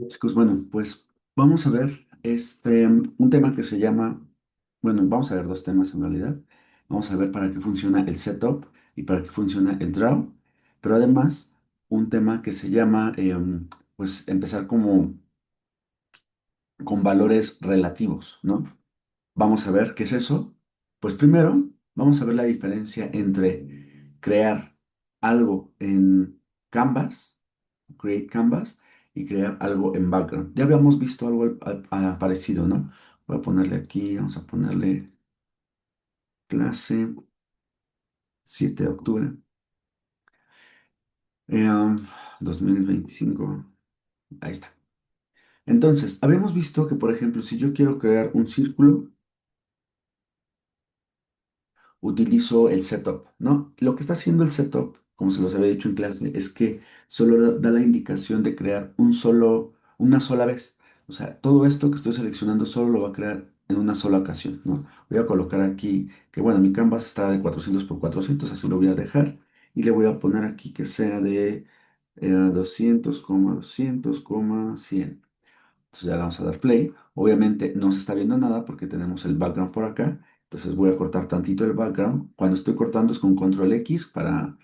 Chicos, bueno, pues vamos a ver un tema que se llama, bueno, vamos a ver dos temas en realidad. Vamos a ver para qué funciona el setup y para qué funciona el draw, pero además un tema que se llama, pues empezar como con valores relativos, ¿no? Vamos a ver qué es eso. Pues primero vamos a ver la diferencia entre crear algo en Canvas, Create Canvas, y crear algo en background. Ya habíamos visto algo parecido, ¿no? Voy a ponerle aquí, vamos a ponerle clase 7 de octubre, eh, 2025. Ahí está. Entonces, habíamos visto que, por ejemplo, si yo quiero crear un círculo, utilizo el setup, ¿no? Lo que está haciendo el setup, como se los había dicho en clase, es que solo da la indicación de crear una sola vez. O sea, todo esto que estoy seleccionando solo lo va a crear en una sola ocasión, ¿no? Voy a colocar aquí que, bueno, mi canvas está de 400 por 400, así lo voy a dejar. Y le voy a poner aquí que sea de 200, 200, 100. Entonces ya le vamos a dar play. Obviamente no se está viendo nada porque tenemos el background por acá. Entonces voy a cortar tantito el background. Cuando estoy cortando es con control X para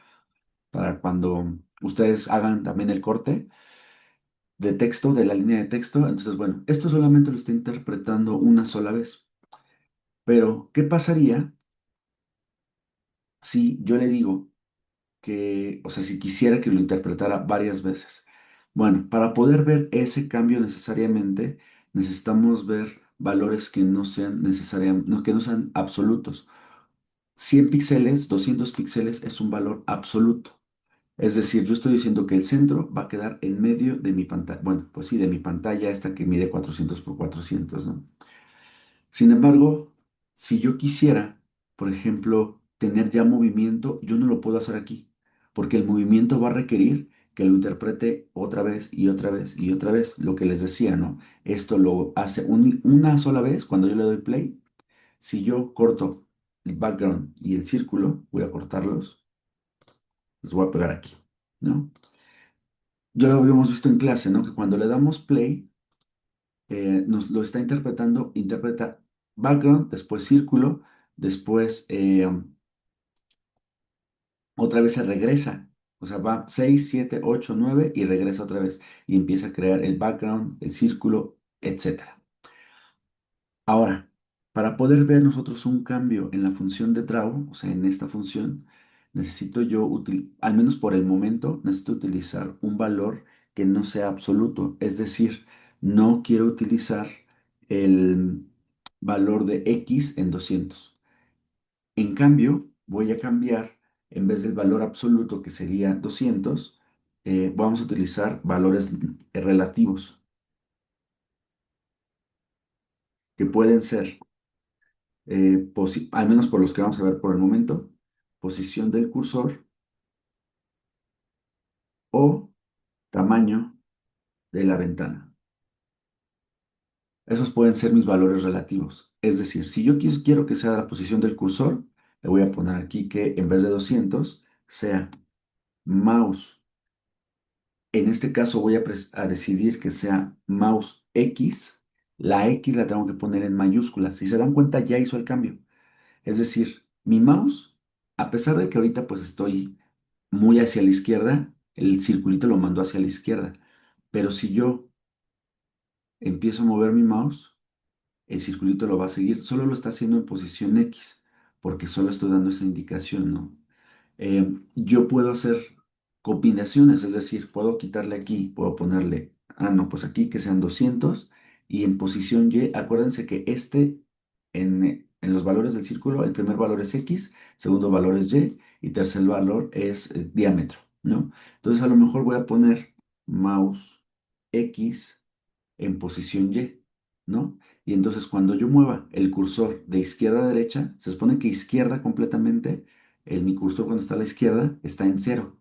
cuando ustedes hagan también el corte de texto, de la línea de texto. Entonces, bueno, esto solamente lo está interpretando una sola vez. Pero, ¿qué pasaría si yo le digo que, o sea, si quisiera que lo interpretara varias veces? Bueno, para poder ver ese cambio necesariamente, necesitamos ver valores que no sean necesariamente, que no sean absolutos. 100 píxeles, 200 píxeles es un valor absoluto. Es decir, yo estoy diciendo que el centro va a quedar en medio de mi pantalla. Bueno, pues sí, de mi pantalla esta que mide 400 por 400, ¿no? Sin embargo, si yo quisiera, por ejemplo, tener ya movimiento, yo no lo puedo hacer aquí, porque el movimiento va a requerir que lo interprete otra vez y otra vez y otra vez. Lo que les decía, ¿no? Esto lo hace una sola vez cuando yo le doy play. Si yo corto el background y el círculo, voy a cortarlos, los voy a pegar aquí, ¿no? Ya lo habíamos visto en clase, ¿no? Que cuando le damos play, nos lo está interpretando, interpreta background, después círculo, después otra vez se regresa. O sea, va 6 7 8 9 y regresa otra vez y empieza a crear el background, el círculo, etcétera. Ahora, para poder ver nosotros un cambio en la función de draw, o sea, en esta función, necesito yo, al menos por el momento, necesito utilizar un valor que no sea absoluto. Es decir, no quiero utilizar el valor de x en 200. En cambio, voy a cambiar, en vez del valor absoluto que sería 200, vamos a utilizar valores relativos, que pueden ser al menos por los que vamos a ver por el momento, posición del cursor o tamaño de la ventana. Esos pueden ser mis valores relativos. Es decir, si yo quiero que sea la posición del cursor, le voy a poner aquí que en vez de 200 sea mouse. En este caso voy a decidir que sea mouse X. La X la tengo que poner en mayúsculas. Si se dan cuenta, ya hizo el cambio. Es decir, mi mouse, a pesar de que ahorita pues estoy muy hacia la izquierda, el circulito lo mandó hacia la izquierda. Pero si yo empiezo a mover mi mouse, el circulito lo va a seguir. Solo lo está haciendo en posición X, porque solo estoy dando esa indicación, ¿no? Yo puedo hacer combinaciones, es decir, puedo quitarle aquí, puedo ponerle, no, pues aquí que sean 200 y en posición Y, acuérdense que en los valores del círculo, el primer valor es X, segundo valor es Y tercer valor es diámetro, ¿no? Entonces a lo mejor voy a poner mouse X en posición Y, ¿no? Y entonces cuando yo mueva el cursor de izquierda a derecha, se supone que izquierda completamente, mi cursor cuando está a la izquierda está en cero.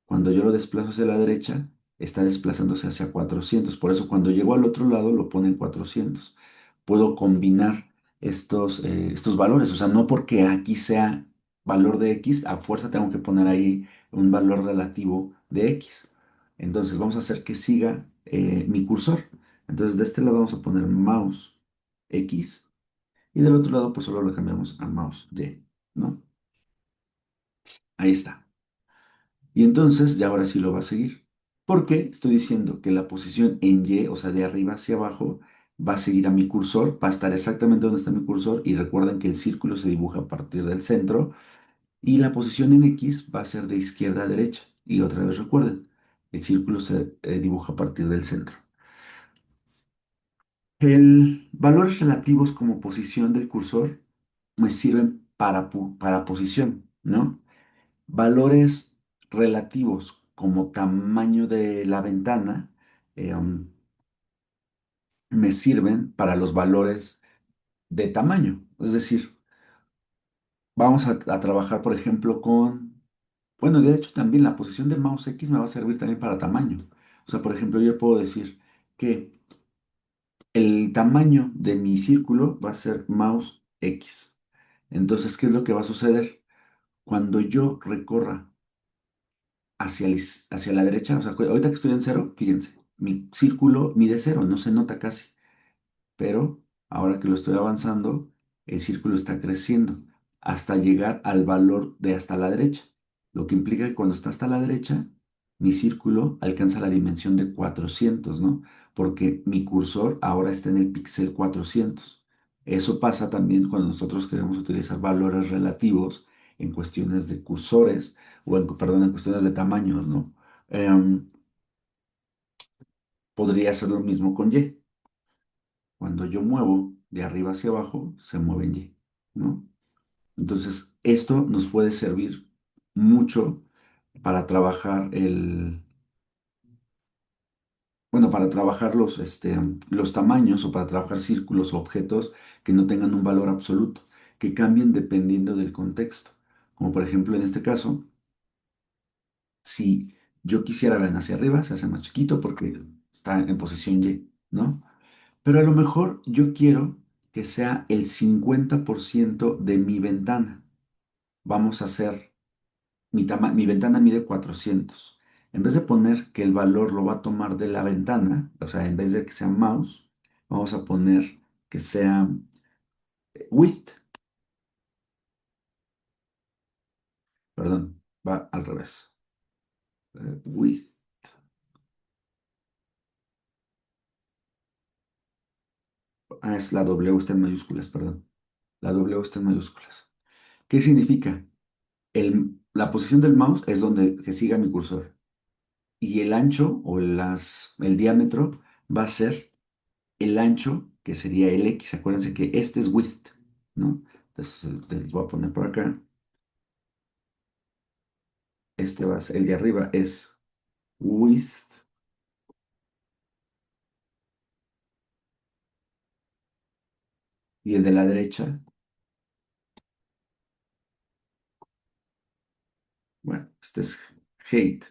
Cuando yo lo desplazo hacia la derecha, está desplazándose hacia 400. Por eso cuando llego al otro lado lo pone en 400. Puedo combinar estos valores. O sea, no porque aquí sea valor de X, a fuerza tengo que poner ahí un valor relativo de X. Entonces vamos a hacer que siga. mi cursor. Entonces de este lado vamos a poner mouse X y del otro lado pues solo lo cambiamos a mouse Y, ¿no? Ahí está. Y entonces ya ahora sí lo va a seguir. Porque estoy diciendo que la posición en Y, o sea, de arriba hacia abajo, va a seguir a mi cursor, va a estar exactamente donde está mi cursor. Y recuerden que el círculo se dibuja a partir del centro. Y la posición en X va a ser de izquierda a derecha. Y otra vez recuerden, el círculo se dibuja a partir del centro. El valores relativos como posición del cursor me sirven para posición, ¿no? Valores relativos como tamaño de la ventana me sirven para los valores de tamaño. Es decir, vamos a trabajar, por ejemplo, bueno, de hecho también la posición del mouse X me va a servir también para tamaño. O sea, por ejemplo, yo puedo decir que el tamaño de mi círculo va a ser mouse X. Entonces, ¿qué es lo que va a suceder? Cuando yo recorra hacia la derecha, o sea, ahorita que estoy en cero, fíjense, mi círculo mide cero, no se nota casi, pero ahora que lo estoy avanzando, el círculo está creciendo hasta llegar al valor de hasta la derecha, lo que implica que cuando está hasta la derecha, mi círculo alcanza la dimensión de 400, ¿no? Porque mi cursor ahora está en el píxel 400. Eso pasa también cuando nosotros queremos utilizar valores relativos en cuestiones de cursores o perdón, en cuestiones de tamaños, ¿no? Em, Podría ser lo mismo con Y. Cuando yo muevo de arriba hacia abajo, se mueve en Y, ¿no? Entonces, esto nos puede servir mucho para trabajar bueno, para trabajar los tamaños o para trabajar círculos o objetos que no tengan un valor absoluto, que cambien dependiendo del contexto. Como por ejemplo en este caso, si yo quisiera ver hacia arriba, se hace más chiquito porque está en posición Y, ¿no? Pero a lo mejor yo quiero que sea el 50% de mi ventana. Vamos a hacer, mi ventana mide 400. En vez de poner que el valor lo va a tomar de la ventana, o sea, en vez de que sea mouse, vamos a poner que sea width, perdón, va al revés. Width, es la W está en mayúsculas, perdón. La W está en mayúsculas. ¿Qué significa? La posición del mouse es donde que siga mi cursor. Y el ancho o el diámetro va a ser el ancho, que sería el X. Acuérdense que este es width, ¿no? Entonces les voy a poner por acá. Este va a ser, el de arriba es width y el de la derecha, bueno, este es height.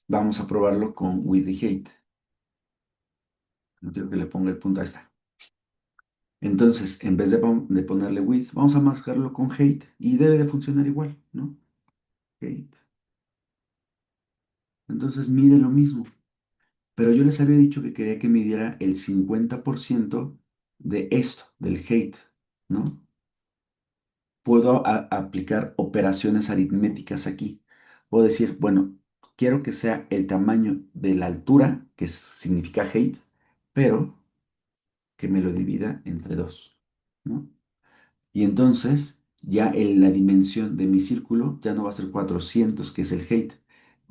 Vamos a probarlo con width y height. No quiero que le ponga el punto, ahí está. Entonces, en vez de ponerle width, vamos a marcarlo con height y debe de funcionar igual, ¿no? Height. Entonces mide lo mismo. Pero yo les había dicho que quería que midiera el 50% de esto, del height, ¿no? Puedo aplicar operaciones aritméticas aquí. Puedo decir, bueno, quiero que sea el tamaño de la altura, que significa height, pero que me lo divida entre dos, ¿no? Y entonces ya la dimensión de mi círculo ya no va a ser 400, que es el height.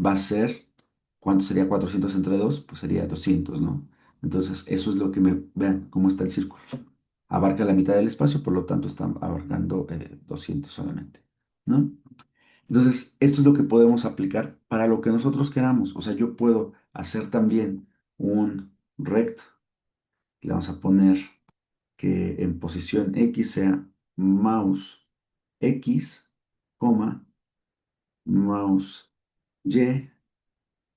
Va a ser, ¿cuánto sería 400 entre 2? Pues sería 200, ¿no? Entonces eso es lo que vean cómo está el círculo. Abarca la mitad del espacio, por lo tanto está abarcando 200 solamente, ¿no? Entonces esto es lo que podemos aplicar para lo que nosotros queramos. O sea, yo puedo hacer también un rect. Le vamos a poner que en posición X sea mouse X, coma, mouse Y,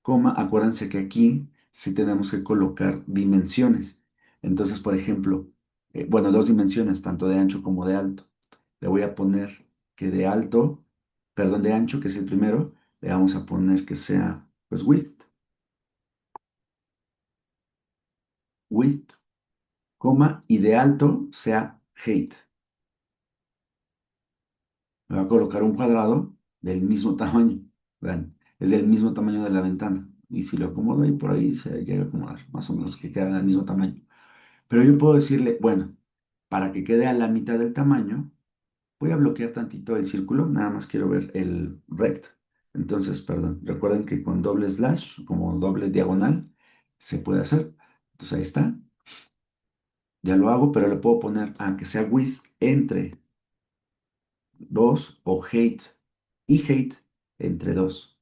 coma. Acuérdense que aquí sí tenemos que colocar dimensiones. Entonces, por ejemplo, bueno, dos dimensiones, tanto de ancho como de alto. Le voy a poner que de alto, perdón, de ancho, que es el primero, le vamos a poner que sea, pues, width. width, coma, y de alto sea height. Me va a colocar un cuadrado del mismo tamaño. Vean, es del mismo tamaño de la ventana. Y si lo acomodo ahí por ahí, se llega a acomodar, más o menos que quedan al mismo tamaño. Pero yo puedo decirle, bueno, para que quede a la mitad del tamaño, voy a bloquear tantito el círculo, nada más quiero ver el rect. Entonces, perdón, recuerden que con doble slash, como doble diagonal, se puede hacer. Entonces ahí está, ya lo hago, pero le puedo poner a que sea width entre 2 o height y height entre 2.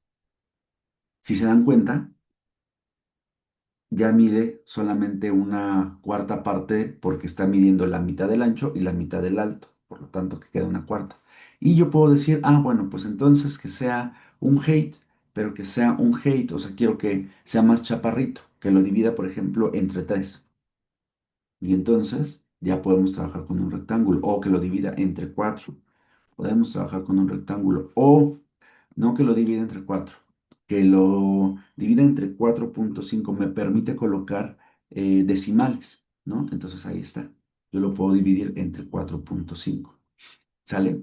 Si se dan cuenta, ya mide solamente una cuarta parte porque está midiendo la mitad del ancho y la mitad del alto, por lo tanto que queda una cuarta. Y yo puedo decir, ah, bueno, pues entonces que sea un height, pero que sea un height, o sea, quiero que sea más chaparrito, que lo divida, por ejemplo, entre 3. Y entonces ya podemos trabajar con un rectángulo, o que lo divida entre 4. Podemos trabajar con un rectángulo, o no que lo divida entre 4, que lo divida entre 4,5 me permite colocar decimales, ¿no? Entonces ahí está. Yo lo puedo dividir entre 4,5. ¿Sale?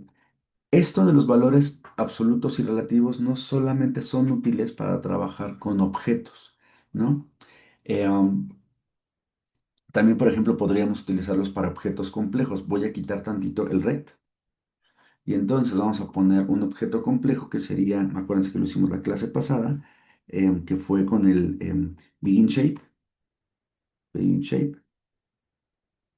Esto de los valores absolutos y relativos no solamente son útiles para trabajar con objetos, ¿no? Eh, um, También, por ejemplo, podríamos utilizarlos para objetos complejos. Voy a quitar tantito el rect. Y entonces vamos a poner un objeto complejo que sería, acuérdense que lo hicimos la clase pasada, que fue con el begin shape. Begin shape.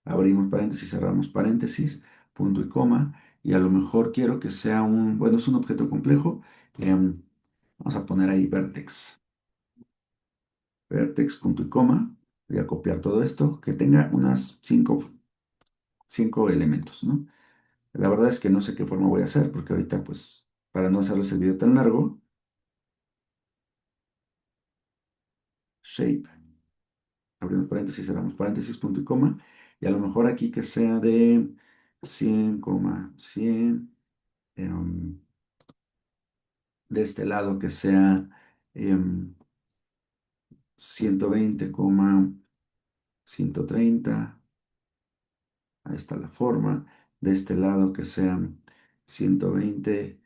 Abrimos paréntesis, cerramos paréntesis, punto y coma. Y a lo mejor quiero que sea un, bueno, es un objeto complejo. Vamos a poner ahí vertex. Vertex, punto y coma. Voy a copiar todo esto, que tenga unas cinco elementos, ¿no? La verdad es que no sé qué forma voy a hacer, porque ahorita, pues, para no hacerles el video tan largo, shape, abrimos paréntesis, cerramos paréntesis, punto y coma, y a lo mejor aquí que sea de 100,100, em, de este lado que sea 120,130, ahí está la forma, de este lado que sean 120,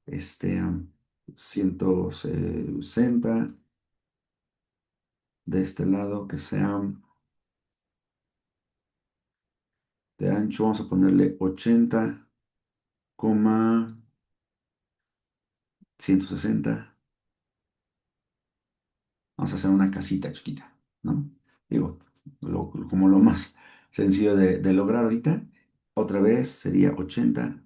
este, 160, de este lado que sean de ancho, vamos a ponerle 80,160. Vamos a hacer una casita chiquita, ¿no? Digo, como lo más sencillo de lograr ahorita. Otra vez sería 80,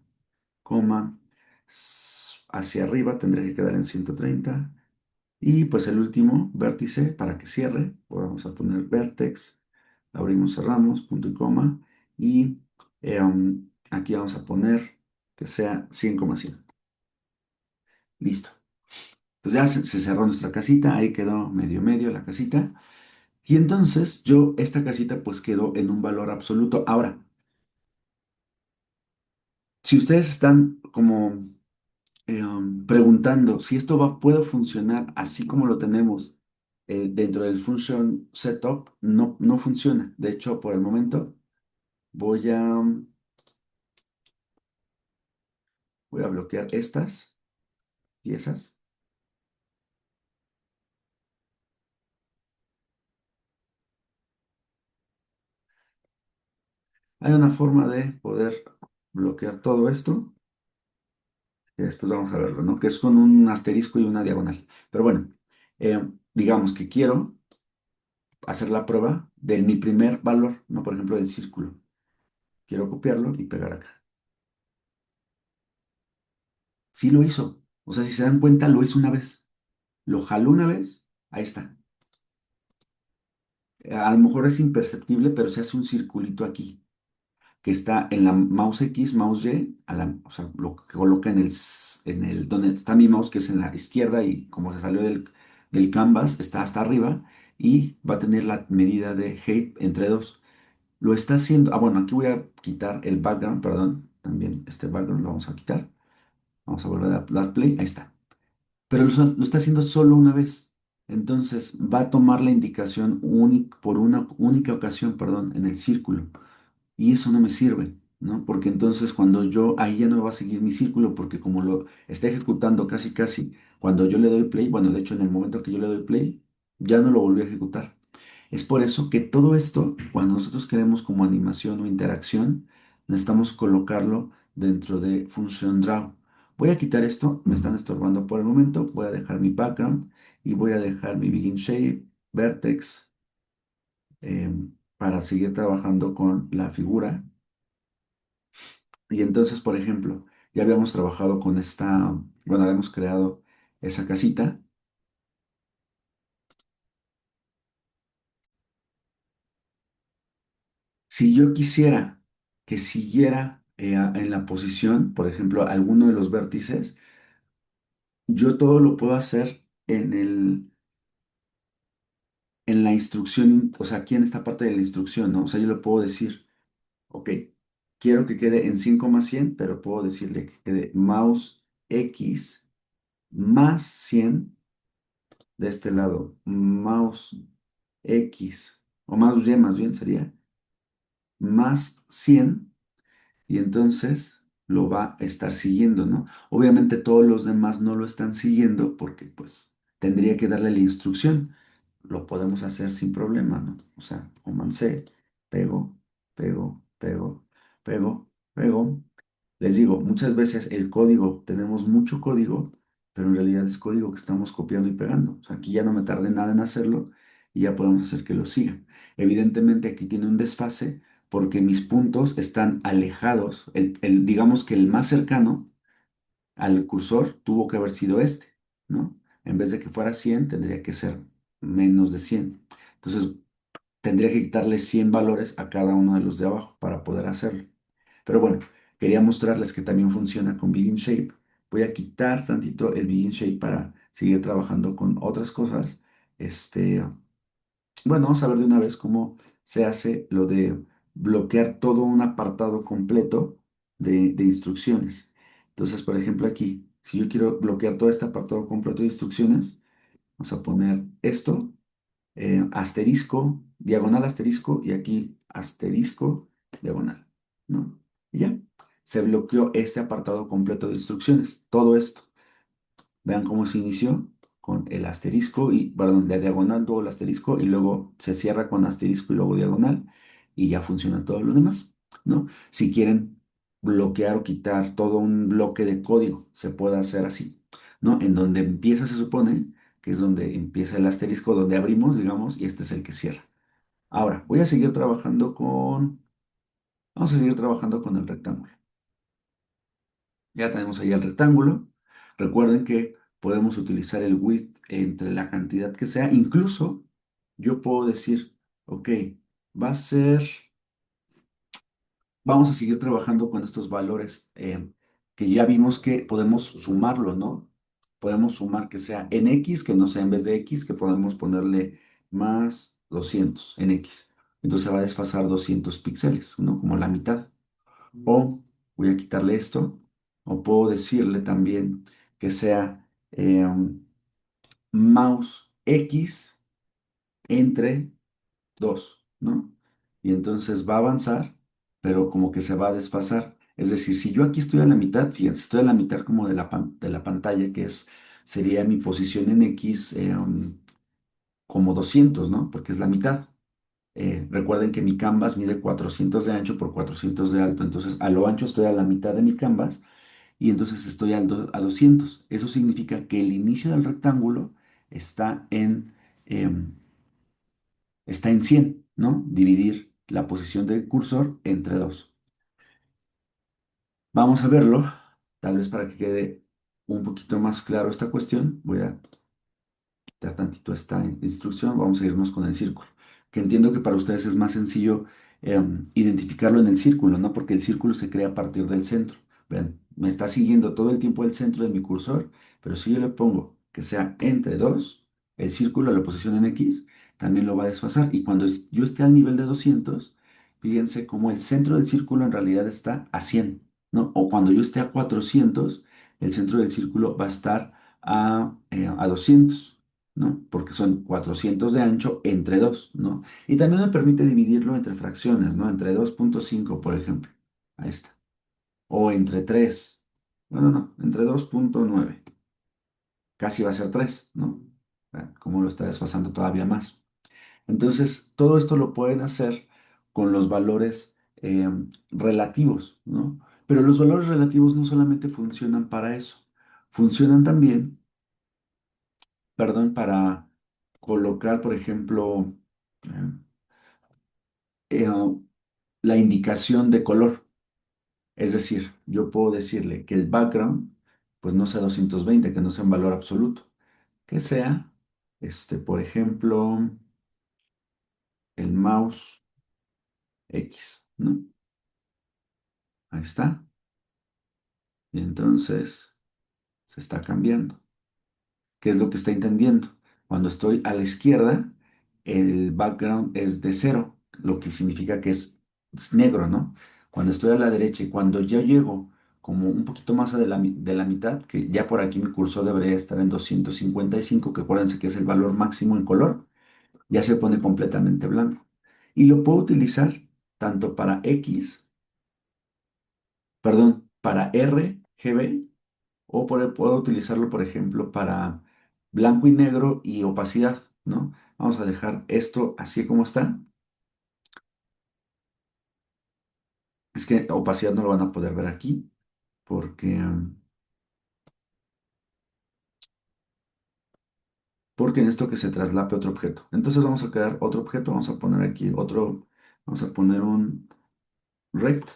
hacia arriba tendría que quedar en 130. Y pues el último vértice para que cierre, pues vamos a poner vertex, abrimos, cerramos, punto y coma. Y aquí vamos a poner que sea 100,100. Listo. Pues ya se cerró nuestra casita, ahí quedó medio medio la casita. Y entonces esta casita pues quedó en un valor absoluto. Ahora, si ustedes están como preguntando si esto puede funcionar así como lo tenemos dentro del function setup, no, no funciona. De hecho, por el momento voy a bloquear estas piezas. Hay una forma de poder bloquear todo esto, que después vamos a verlo, ¿no? Que es con un asterisco y una diagonal. Pero bueno, digamos que quiero hacer la prueba de mi primer valor, ¿no? Por ejemplo, del círculo. Quiero copiarlo y pegar acá. Sí lo hizo. O sea, si se dan cuenta, lo hizo una vez. Lo jaló una vez, ahí está. A lo mejor es imperceptible, pero se hace un circulito aquí, que está en la mouse X, mouse Y, o sea, lo que coloca donde está mi mouse, que es en la izquierda, y como se salió del canvas, está hasta arriba, y va a tener la medida de height entre 2. Lo está haciendo, bueno, aquí voy a quitar el background, perdón, también este background lo vamos a quitar. Vamos a volver a dar play, ahí está. Pero lo está haciendo solo una vez. Entonces va a tomar la indicación por una única ocasión, perdón, en el círculo. Y eso no me sirve, ¿no? Porque entonces cuando yo, ahí ya no va a seguir mi círculo, porque como lo está ejecutando casi casi, cuando yo le doy play, bueno, de hecho en el momento que yo le doy play, ya no lo volví a ejecutar. Es por eso que todo esto, cuando nosotros queremos como animación o interacción, necesitamos colocarlo dentro de función draw. Voy a quitar esto, me están estorbando por el momento, voy a dejar mi background y voy a dejar mi begin shape, vertex, para seguir trabajando con la figura. Y entonces, por ejemplo, ya habíamos trabajado con esta, bueno, habíamos creado esa casita. Si yo quisiera que siguiera en la posición, por ejemplo, alguno de los vértices, yo todo lo puedo hacer en la instrucción, o sea, aquí en esta parte de la instrucción, ¿no? O sea, yo le puedo decir, ok, quiero que quede en 100,100, pero puedo decirle que quede mouse X más 100 de este lado, mouse X, o mouse Y más bien sería, más 100 y entonces lo va a estar siguiendo, ¿no? Obviamente todos los demás no lo están siguiendo porque pues tendría que darle la instrucción. Lo podemos hacer sin problema, ¿no? O sea, Command C, pego, pego, pego, pego, pego. Les digo, muchas veces el código, tenemos mucho código, pero en realidad es código que estamos copiando y pegando. O sea, aquí ya no me tardé nada en hacerlo y ya podemos hacer que lo siga. Evidentemente aquí tiene un desfase porque mis puntos están alejados. Digamos que el más cercano al cursor tuvo que haber sido este, ¿no? En vez de que fuera 100, tendría que ser menos de 100. Entonces, tendría que quitarle 100 valores a cada uno de los de abajo para poder hacerlo. Pero bueno, quería mostrarles que también funciona con Begin Shape. Voy a quitar tantito el Begin Shape para seguir trabajando con otras cosas. Este, bueno, vamos a ver de una vez cómo se hace lo de bloquear todo un apartado completo de instrucciones. Entonces, por ejemplo, aquí, si yo quiero bloquear todo este apartado completo de instrucciones, vamos a poner esto, asterisco, diagonal asterisco y aquí asterisco, diagonal, ¿no? Y ya, se bloqueó este apartado completo de instrucciones, todo esto. Vean cómo se inició con el asterisco y, perdón, la diagonal, luego el asterisco y luego se cierra con asterisco y luego diagonal y ya funciona todo lo demás, ¿no? Si quieren bloquear o quitar todo un bloque de código, se puede hacer así, ¿no? En donde empieza, se supone, que es donde empieza el asterisco, donde abrimos, digamos, y este es el que cierra. Ahora, voy a seguir trabajando vamos a seguir trabajando con el rectángulo. Ya tenemos ahí el rectángulo. Recuerden que podemos utilizar el width entre la cantidad que sea. Incluso yo puedo decir, ok, va a ser, vamos a seguir trabajando con estos valores que ya vimos que podemos sumarlos, ¿no? Podemos sumar que sea en X, que no sea en vez de X, que podemos ponerle más 200 en X. Entonces se va a desfasar 200 píxeles, ¿no? Como la mitad. O voy a quitarle esto. O puedo decirle también que sea mouse X entre 2, ¿no? Y entonces va a avanzar, pero como que se va a desfasar. Es decir, si yo aquí estoy a la mitad, fíjense, estoy a la mitad como de la pantalla, sería mi posición en X como 200, ¿no? Porque es la mitad. Recuerden que mi canvas mide 400 de ancho por 400 de alto, entonces a lo ancho estoy a la mitad de mi canvas y entonces estoy a 200. Eso significa que el inicio del rectángulo está em, está en 100, ¿no? Dividir la posición del cursor entre 2. Vamos a verlo, tal vez para que quede un poquito más claro esta cuestión. Voy a quitar tantito esta instrucción, vamos a irnos con el círculo, que entiendo que para ustedes es más sencillo identificarlo en el círculo, ¿no? Porque el círculo se crea a partir del centro. Vean, me está siguiendo todo el tiempo el centro de mi cursor, pero si yo le pongo que sea entre 2, el círculo, la posición en X, también lo va a desfasar. Y cuando yo esté al nivel de 200, fíjense cómo el centro del círculo en realidad está a 100, ¿no? O cuando yo esté a 400, el centro del círculo va a estar a 200. ¿no? Porque son 400 de ancho entre 2, ¿no? Y también me permite dividirlo entre fracciones, ¿no? Entre 2,5, por ejemplo. Ahí está. O entre 3. No, entre 2,9. Casi va a ser 3, ¿no? Como lo está desfasando todavía más. Entonces, todo esto lo pueden hacer con los valores relativos, ¿no? Pero los valores relativos no solamente funcionan para eso, funcionan también, perdón, para colocar, por ejemplo, eh, eh, la indicación de color. Es decir, yo puedo decirle que el background, pues no sea 220, que no sea en valor absoluto, que sea, por ejemplo, el mouse X, ¿no? Ahí está. Y entonces se está cambiando. ¿Qué es lo que está entendiendo? Cuando estoy a la izquierda, el background es de cero, lo que significa que es negro, ¿no? Cuando estoy a la derecha y cuando ya llego como un poquito más de la mitad, que ya por aquí mi cursor debería estar en 255, que acuérdense que es el valor máximo en color, ya se pone completamente blanco. Y lo puedo utilizar tanto para X, perdón, para RGB o puedo utilizarlo, por ejemplo, para blanco y negro y opacidad, ¿no? Vamos a dejar esto así como está. Es que opacidad no lo van a poder ver aquí porque necesito que se traslape otro objeto. Entonces vamos a crear otro objeto, vamos a poner aquí otro, vamos a poner un rect,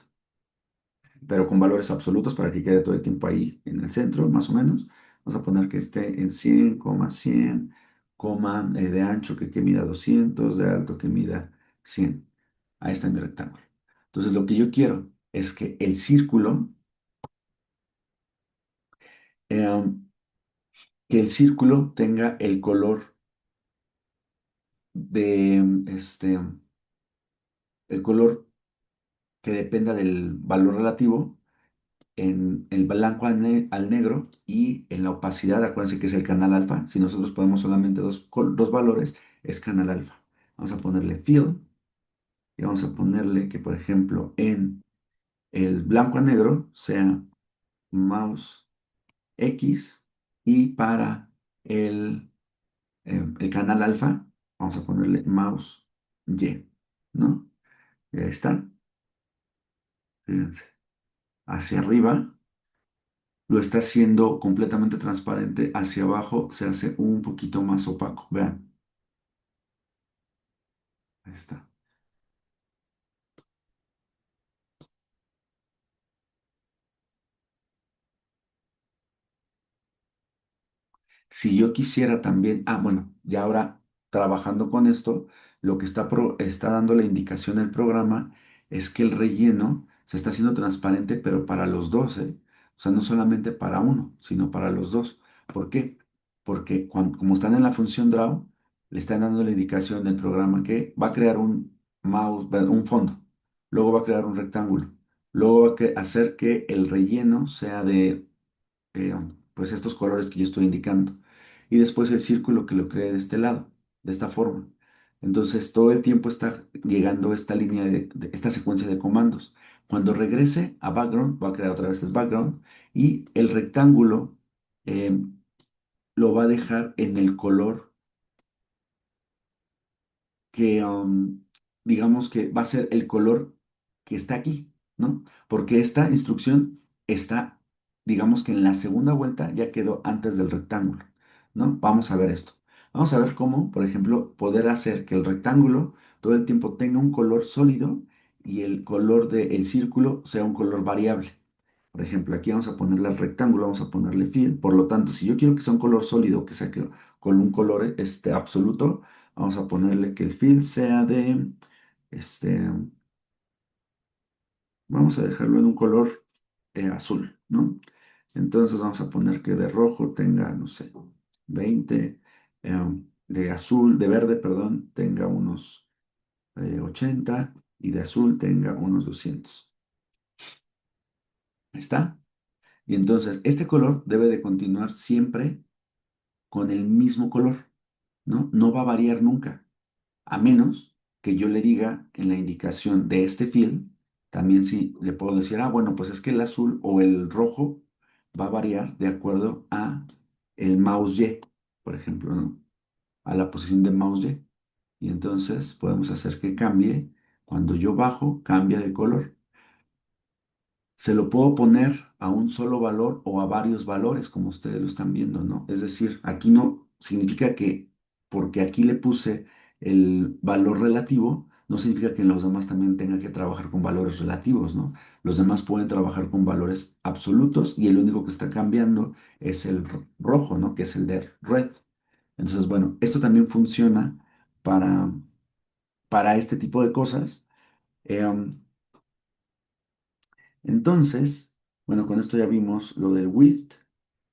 pero con valores absolutos para que quede todo el tiempo ahí en el centro, más o menos. Vamos a poner que esté en 100, de ancho que mida 200, de alto que mida 100. Ahí está mi rectángulo. Entonces lo que yo quiero es que el círculo, em, tenga el color el color que dependa del valor relativo en el blanco al negro y en la opacidad, acuérdense que es el canal alfa. Si nosotros ponemos solamente dos valores, es canal alfa. Vamos a ponerle fill y vamos a ponerle que, por ejemplo, en el blanco a negro sea mouse X y para el canal alfa vamos a ponerle mouse Y, ¿no? Y ahí está. Fíjense. Hacia arriba lo está haciendo completamente transparente, hacia abajo se hace un poquito más opaco. Vean, ahí está. Si yo quisiera también, bueno, ya ahora trabajando con esto, lo que está dando la indicación el programa es que el relleno se está haciendo transparente, pero para los dos, ¿eh? O sea, no solamente para uno, sino para los dos. ¿Por qué? Porque como están en la función draw, le están dando la indicación del programa que va a crear un fondo, luego va a crear un rectángulo, luego va a hacer que el relleno sea de eh, pues estos colores que yo estoy indicando. Y después el círculo que lo cree de este lado, de esta forma. Entonces todo el tiempo está llegando esta línea esta secuencia de comandos. Cuando regrese a background, va a crear otra vez el background y el rectángulo eh, lo va a dejar en el color que digamos que va a ser el color que está aquí, ¿no? Porque esta instrucción está, digamos que en la segunda vuelta ya quedó antes del rectángulo, ¿no? Vamos a ver esto. Vamos a ver cómo, por ejemplo, poder hacer que el rectángulo todo el tiempo tenga un color sólido y el color del círculo sea un color variable. Por ejemplo, aquí vamos a ponerle al rectángulo, vamos a ponerle fill. Por lo tanto, si yo quiero que sea un color sólido, que sea con un color absoluto, vamos a ponerle que el fill sea este, vamos a dejarlo en un color azul, ¿no? Entonces vamos a poner que de rojo tenga, no sé, 20, de azul, de verde, perdón, tenga unos 80 y de azul tenga unos 200. Ahí está. Y entonces este color debe de continuar siempre con el mismo color. ¿no? No va a variar nunca, a menos que yo le diga en la indicación de este field, también sí le puedo decir, ah, bueno, pues es que el azul o el rojo va a variar de acuerdo a el mouse Y, por ejemplo, ¿no? A la posición de mouse Y. Y entonces podemos hacer que cambie. Cuando yo bajo, cambia de color. Se lo puedo poner a un solo valor o a varios valores, como ustedes lo están viendo, ¿no? Es decir, aquí no significa que porque aquí le puse el valor relativo, no significa que en los demás también tenga que trabajar con valores relativos, ¿no? Los demás pueden trabajar con valores absolutos y el único que está cambiando es el rojo, ¿no? Que es el de red. Entonces, bueno, esto también funciona para, para este tipo de cosas. Em, entonces, bueno, con esto ya vimos lo del width,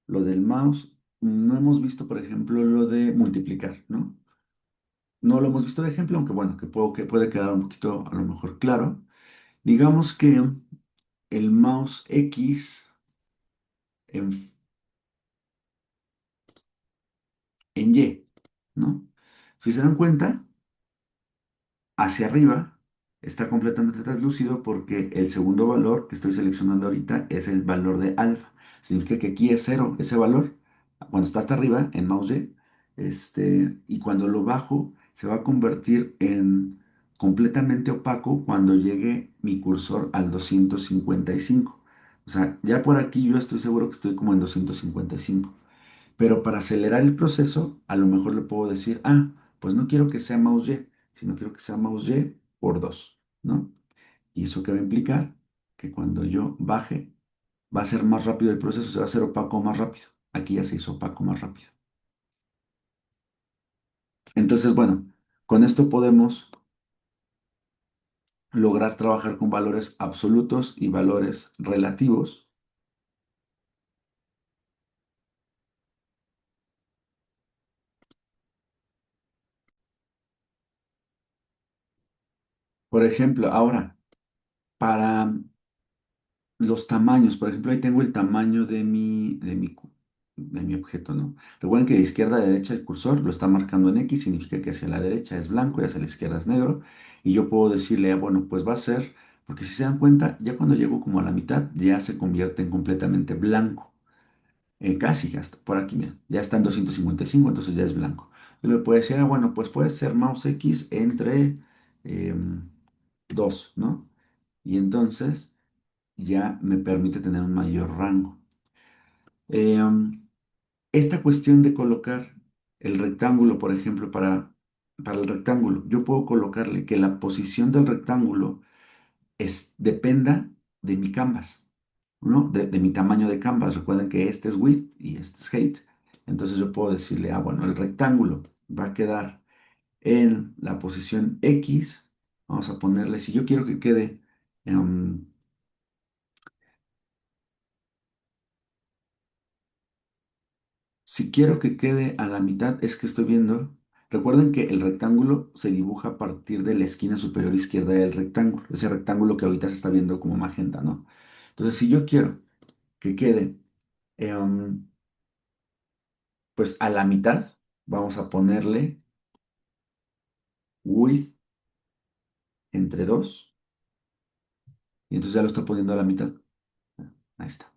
lo del mouse. No hemos visto, por ejemplo, lo de multiplicar, ¿no? No lo hemos visto de ejemplo, aunque bueno, que puede quedar un poquito a lo mejor claro. Digamos que el mouse X en, en Y, ¿no? Si se dan cuenta, hacia arriba está completamente translúcido porque el segundo valor que estoy seleccionando ahorita es el valor de alfa. Significa que aquí es cero ese valor cuando está hasta arriba en mouse Y, y cuando lo bajo se va a convertir en completamente opaco cuando llegue mi cursor al 255. O sea, ya por aquí yo estoy seguro que estoy como en 255. Pero para acelerar el proceso, a lo mejor le puedo decir, ah, pues no quiero que sea mouse Y, sino quiero que sea mouse Y por 2, ¿no? ¿Y eso qué va a implicar? Que cuando yo baje, va a ser más rápido el proceso, se va a hacer opaco más rápido. Aquí ya se hizo opaco más rápido. Entonces, bueno, con esto podemos lograr trabajar con valores absolutos y valores relativos. Por ejemplo, ahora, para los tamaños, por ejemplo, ahí tengo el tamaño de mi objeto, ¿no? Recuerden que de izquierda a derecha el cursor lo está marcando en X, significa que hacia la derecha es blanco y hacia la izquierda es negro. Y yo puedo decirle, ah, bueno, pues va a ser, porque si se dan cuenta, ya cuando llego como a la mitad, ya se convierte en completamente blanco. Casi hasta por aquí, mira, ya está en 255, entonces ya es blanco. Yo le puedo decir, ah, bueno, pues puede ser mouse X entre 2, ¿no? Y entonces ya me permite tener un mayor rango. Eh, um, esta cuestión de colocar el rectángulo, por ejemplo, para el rectángulo, yo puedo colocarle que la posición del rectángulo dependa de mi canvas, ¿no? De mi tamaño de canvas. Recuerden que este es width y este es height. Entonces yo puedo decirle, ah, bueno, el rectángulo va a quedar en la posición X. Vamos a ponerle, si yo quiero que quede em, si quiero que quede a la mitad, es que estoy viendo. Recuerden que el rectángulo se dibuja a partir de la esquina superior izquierda del rectángulo, ese rectángulo que ahorita se está viendo como magenta, ¿no? Entonces, si yo quiero que quede, em, pues a la mitad, vamos a ponerle width entre 2 y entonces ya lo está poniendo a la mitad. Ahí está.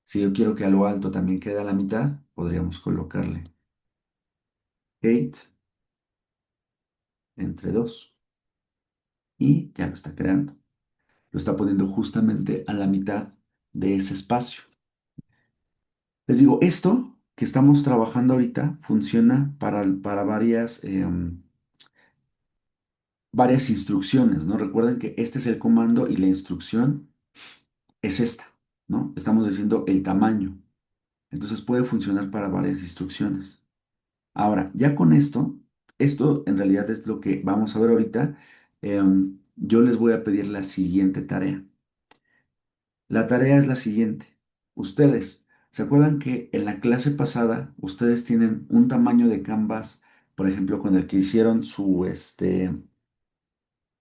Si yo quiero que a lo alto también quede a la mitad, podríamos colocarle height entre 2 y ya lo está creando. Lo está poniendo justamente a la mitad de ese espacio. Les digo, esto que estamos trabajando ahorita funciona para varias instrucciones, ¿no? Recuerden que este es el comando y la instrucción es esta, ¿no? Estamos diciendo el tamaño. Entonces puede funcionar para varias instrucciones. Ahora, ya con esto en realidad es lo que vamos a ver ahorita. Yo les voy a pedir la siguiente tarea. La tarea es la siguiente. Ustedes, ¿se acuerdan que en la clase pasada ustedes tienen un tamaño de Canvas, por ejemplo, con el que hicieron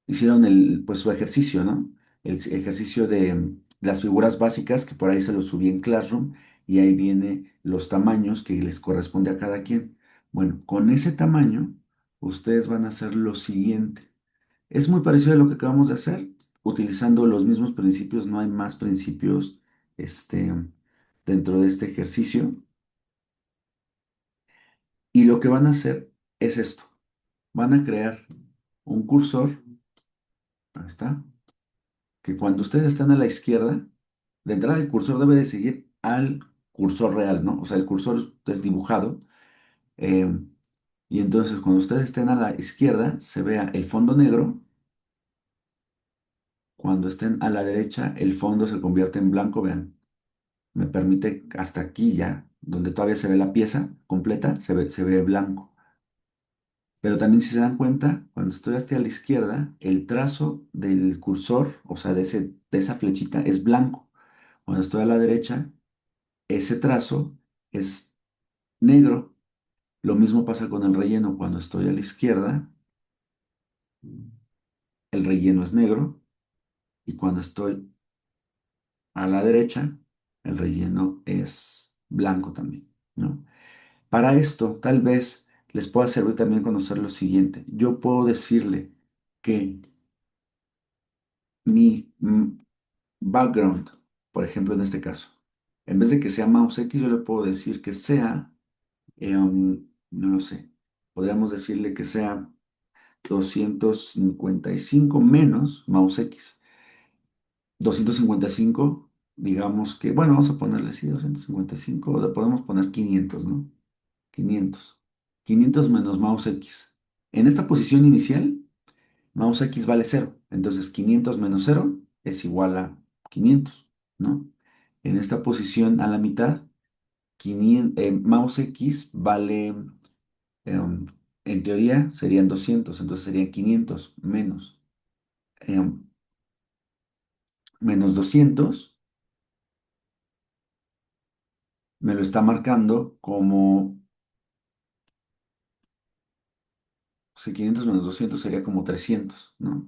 hicieron pues su ejercicio, ¿no? El ejercicio de las figuras básicas, que por ahí se los subí en Classroom, y ahí viene los tamaños que les corresponde a cada quien. Bueno, con ese tamaño, ustedes van a hacer lo siguiente. Es muy parecido a lo que acabamos de hacer, utilizando los mismos principios, no hay más principios, este, dentro de este ejercicio. Y lo que van a hacer es esto. Van a crear un cursor, ahí está, que cuando ustedes están a la izquierda, de entrada el cursor debe de seguir al cursor real, ¿no? O sea, el cursor es dibujado. eh, y entonces cuando ustedes estén a la izquierda, se vea el fondo negro. Cuando estén a la derecha, el fondo se convierte en blanco, vean. Me permite hasta aquí ya, donde todavía se ve la pieza completa, se ve blanco. Pero también si se dan cuenta, cuando estoy hasta a la izquierda, el trazo del cursor, o sea, de esa flechita, es blanco. Cuando estoy a la derecha, ese trazo es negro. Lo mismo pasa con el relleno. Cuando estoy a la izquierda, el relleno es negro. Y cuando estoy a la derecha, el relleno es blanco también, ¿no? Para esto, tal vez les pueda servir también conocer lo siguiente. Yo puedo decirle que mi background, por ejemplo, en este caso, en vez de que sea mouse X, yo le puedo decir que sea, no lo sé, podríamos decirle que sea 255 menos mouse X. 255, digamos que, bueno, vamos a ponerle así, 255, o le podemos poner 500, ¿no? 500. 500 menos mouse X. En esta posición inicial, mouse X vale cero. Entonces 500 menos cero es igual a 500, ¿no? En esta posición a la mitad, 500, mouse X vale, em, en teoría serían 200, entonces serían 500 em, menos 200, me lo está marcando como, si 500 menos 200 sería como 300, ¿no?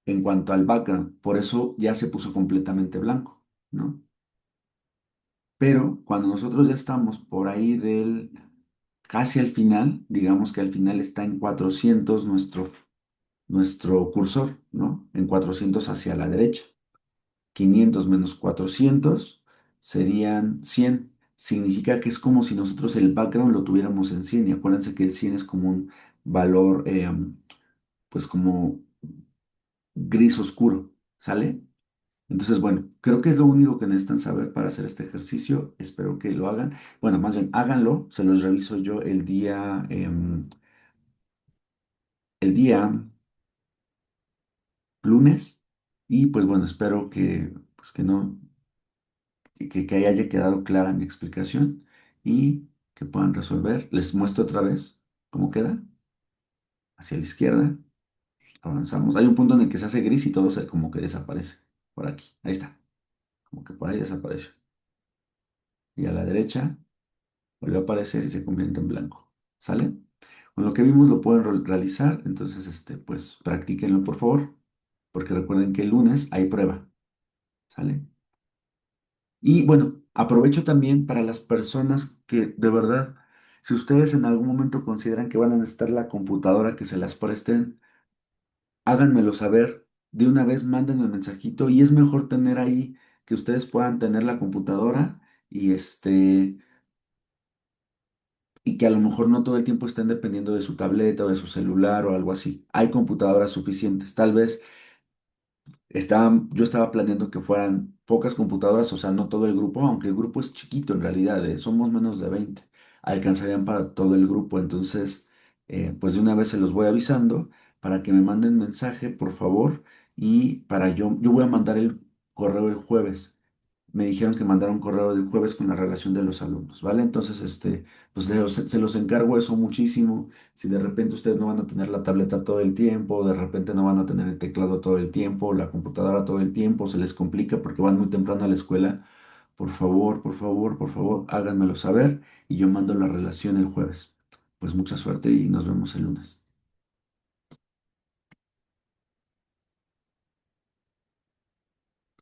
En cuanto al background, por eso ya se puso completamente blanco, ¿no? Pero cuando nosotros ya estamos por ahí del casi al final, digamos que al final está en 400 nuestro cursor, ¿no? En 400 hacia la derecha. 500 menos 400 serían 100. Significa que es como si nosotros el background lo tuviéramos en 100. Y acuérdense que el 100 es como un valor, pues como gris oscuro, ¿sale? Entonces, bueno, creo que es lo único que necesitan saber para hacer este ejercicio. Espero que lo hagan. Bueno, más bien, háganlo. Se los reviso yo el día lunes. Y pues bueno, espero pues que no, que haya quedado clara mi explicación y que puedan resolver. Les muestro otra vez cómo queda. Hacia la izquierda, avanzamos. Hay un punto en el que se hace gris y todo se como que desaparece. Por aquí. Ahí está. Como que por ahí desapareció. Y a la derecha vuelve a aparecer y se convierte en blanco. ¿Sale? Con lo que vimos lo pueden realizar, entonces pues practíquenlo por favor, porque recuerden que el lunes hay prueba. ¿Sale? Y bueno, aprovecho también para las personas que de verdad, si ustedes en algún momento consideran que van a necesitar la computadora que se las presten, háganmelo saber. De una vez mándenme un mensajito y es mejor tener ahí que ustedes puedan tener la computadora y y que a lo mejor no todo el tiempo estén dependiendo de su tableta o de su celular o algo así. Hay computadoras suficientes. Tal vez yo estaba planeando que fueran pocas computadoras, o sea, no todo el grupo, aunque el grupo es chiquito en realidad, somos menos de 20. Alcanzarían para todo el grupo. Entonces, pues de una vez se los voy avisando para que me manden mensaje, por favor, y yo voy a mandar el correo el jueves. Me dijeron que mandara un correo del jueves con la relación de los alumnos, ¿vale? Entonces, pues se los encargo eso muchísimo. Si de repente ustedes no van a tener la tableta todo el tiempo, o de repente no van a tener el teclado todo el tiempo, o la computadora todo el tiempo, se les complica porque van muy temprano a la escuela, por favor, por favor, por favor, háganmelo saber y yo mando la relación el jueves. Pues mucha suerte y nos vemos el lunes.